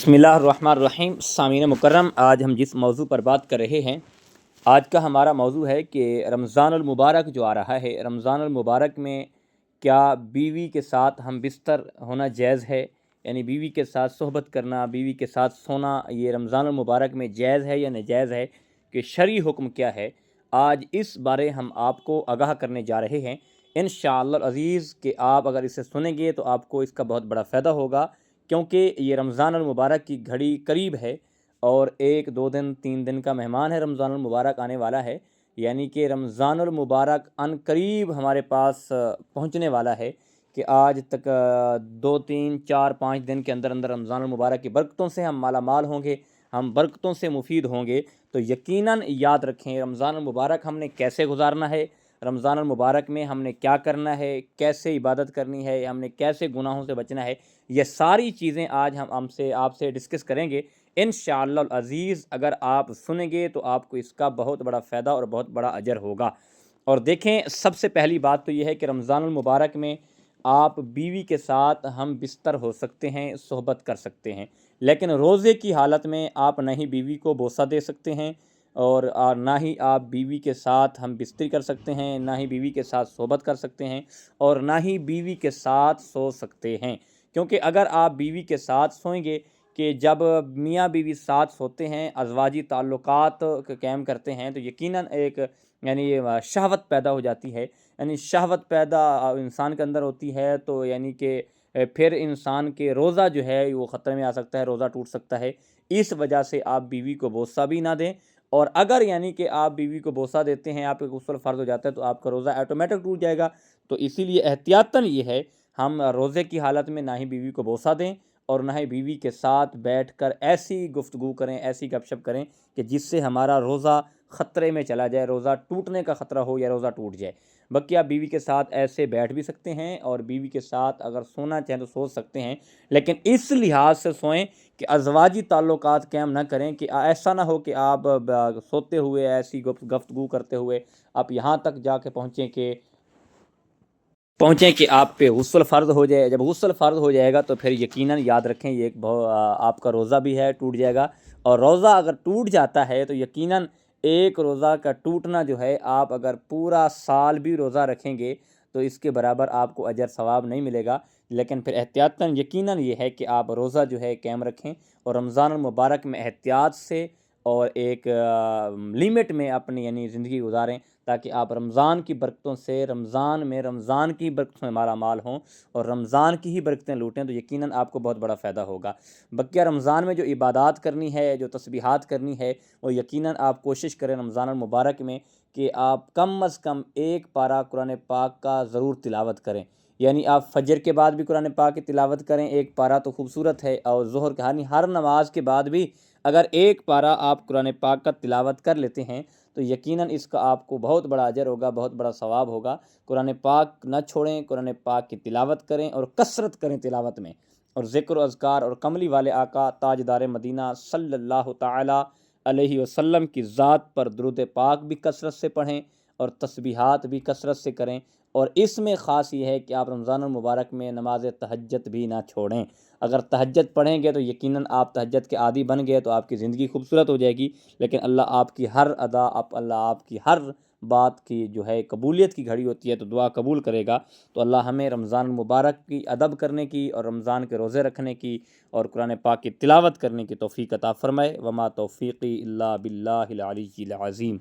بسم اللہ الرحمن الرحیم۔ سامعین مکرم، آج ہم جس موضوع پر بات کر رہے ہیں، آج کا ہمارا موضوع ہے کہ رمضان المبارک جو آ رہا ہے، رمضان المبارک میں کیا بیوی کے ساتھ ہم بستر ہونا جائز ہے؟ یعنی بیوی کے ساتھ صحبت کرنا، بیوی کے ساتھ سونا، یہ رمضان المبارک میں جائز ہے یا ناجائز ہے؟ کہ شرعی حکم کیا ہے؟ آج اس بارے ہم آپ کو آگاہ کرنے جا رہے ہیں انشاءاللہ العزیز، کہ آپ اگر اسے سنیں گے تو آپ کو اس کا بہت بڑا فائدہ ہوگا، کیونکہ یہ رمضان المبارک کی گھڑی قریب ہے اور 1 2 دن 3 دن کا مہمان ہے رمضان المبارک آنے والا ہے۔ یعنی کہ رمضان المبارک ان قریب ہمارے پاس پہنچنے والا ہے، کہ آج تک 2 3 4 5 دن کے اندر اندر رمضان المبارک کی برکتوں سے ہم مالا مال ہوں گے، ہم برکتوں سے مفید ہوں گے۔ تو یقیناً یاد رکھیں، رمضان المبارک ہم نے کیسے گزارنا ہے، رمضان المبارک میں ہم نے کیا کرنا ہے، کیسے عبادت کرنی ہے، ہم نے کیسے گناہوں سے بچنا ہے، یہ ساری چیزیں آج ہم آپ سے ڈسکس کریں گے انشاءاللہ العزیز۔ اگر آپ سنیں گے تو آپ کو اس کا بہت بڑا فائدہ اور بہت بڑا اجر ہوگا۔ اور دیکھیں، سب سے پہلی بات تو یہ ہے کہ رمضان المبارک میں آپ بیوی کے ساتھ ہم بستر ہو سکتے ہیں، صحبت کر سکتے ہیں، لیکن روزے کی حالت میں آپ نہ ہی بیوی کو بوسہ دے سکتے ہیں اور نہ ہی آپ بیوی کے ساتھ ہم بستری کر سکتے ہیں، نہ ہی بیوی کے ساتھ صحبت کر سکتے ہیں اور نہ ہی بیوی کے ساتھ سو سکتے ہیں۔ کیونکہ اگر آپ بیوی کے ساتھ سوئیں گے، کہ جب میاں بیوی ساتھ سوتے ہیں، ازواجی تعلقات قائم کرتے ہیں، تو یقیناً ایک یعنی شہوت پیدا ہو جاتی ہے۔ یعنی شہوت پیدا انسان کے اندر ہوتی ہے، تو یعنی کہ پھر انسان کے روزہ جو ہے وہ خطرے میں آ سکتا ہے، روزہ ٹوٹ سکتا ہے۔ اس وجہ سے آپ بیوی کو بوسہ بھی نہ دیں، اور اگر یعنی کہ آپ بیوی کو بوسہ دیتے ہیں، آپ کا غسل فرض ہو جاتا ہے، تو آپ کا روزہ آٹومیٹک ٹوٹ جائے گا۔ تو اسی لیے احتیاطاً یہ ہے، ہم روزے کی حالت میں نہ ہی بیوی کو بوسہ دیں اور نہ ہی بیوی کے ساتھ بیٹھ کر ایسی گفتگو کریں، ایسی گپ شپ کریں کہ جس سے ہمارا روزہ خطرے میں چلا جائے، روزہ ٹوٹنے کا خطرہ ہو یا روزہ ٹوٹ جائے۔ باقی آپ بیوی کے ساتھ ایسے بیٹھ بھی سکتے ہیں اور بیوی کے ساتھ اگر سونا چاہیں تو سو سکتے ہیں، لیکن اس لحاظ سے سوئیں کہ ازواجی تعلقات قائم نہ کریں، کہ ایسا نہ ہو کہ آپ سوتے ہوئے ایسی گفتگو کرتے ہوئے آپ یہاں تک جا کے پہنچیں کہ آپ پہ غسل فرض ہو جائے۔ جب غسل فرض ہو جائے گا تو پھر یقیناً یاد رکھیں، یہ ایک آپ کا روزہ بھی ہے ٹوٹ جائے گا، اور روزہ اگر ٹوٹ جاتا ہے تو یقیناً ایک روزہ کا ٹوٹنا جو ہے، آپ اگر پورا سال بھی روزہ رکھیں گے تو اس کے برابر آپ کو اجر ثواب نہیں ملے گا۔ لیکن پھر احتیاطاً یقیناً یہ ہے کہ آپ روزہ جو ہے قائم رکھیں اور رمضان المبارک میں احتیاط سے اور ایک لیمٹ میں اپنی یعنی زندگی گزاریں، تاکہ آپ رمضان کی برکتوں سے رمضان کی برکتوں میں مالا مال ہوں اور رمضان کی ہی برکتیں لوٹیں، تو یقیناً آپ کو بہت بڑا فائدہ ہوگا۔ بقیہ رمضان میں جو عبادات کرنی ہے، جو تسبیحات کرنی ہے، وہ یقیناً آپ کوشش کریں رمضان المبارک میں کہ آپ کم از کم 1 پارہ قرآن پاک کا ضرور تلاوت کریں۔ یعنی آپ فجر کے بعد بھی قرآن پاک کی تلاوت کریں، 1 پارہ تو خوبصورت ہے، اور ظہر کا ہر نماز کے بعد بھی اگر 1 پارہ آپ قرآن پاک کا تلاوت کر لیتے ہیں تو یقیناً اس کا آپ کو بہت بڑا اجر ہوگا، بہت بڑا ثواب ہوگا۔ قرآن پاک نہ چھوڑیں، قرآن پاک کی تلاوت کریں اور کثرت کریں تلاوت میں، اور ذکر و اذکار اور کملی والے آقا تاجدار مدینہ صلی اللہ تعالی علیہ وسلم کی ذات پر درود پاک بھی کثرت سے پڑھیں اور تسبیحات بھی کثرت سے کریں۔ اور اس میں خاص یہ ہے کہ آپ رمضان المبارک میں نماز تہجد بھی نہ چھوڑیں۔ اگر تہجد پڑھیں گے تو یقیناً آپ تہجد کے عادی بن گئے تو آپ کی زندگی خوبصورت ہو جائے گی، لیکن اللہ آپ کی ہر ادا، اللہ آپ کی ہر بات کی جو ہے قبولیت کی گھڑی ہوتی ہے، تو دعا قبول کرے گا۔ تو اللہ ہمیں رمضان المبارک کی ادب کرنے کی اور رمضان کے روزے رکھنے کی اور قرآن پاک کی تلاوت کرنے کی توفیق عطا فرمائے۔ وما توفیقی الا باللہ العلی العظیم۔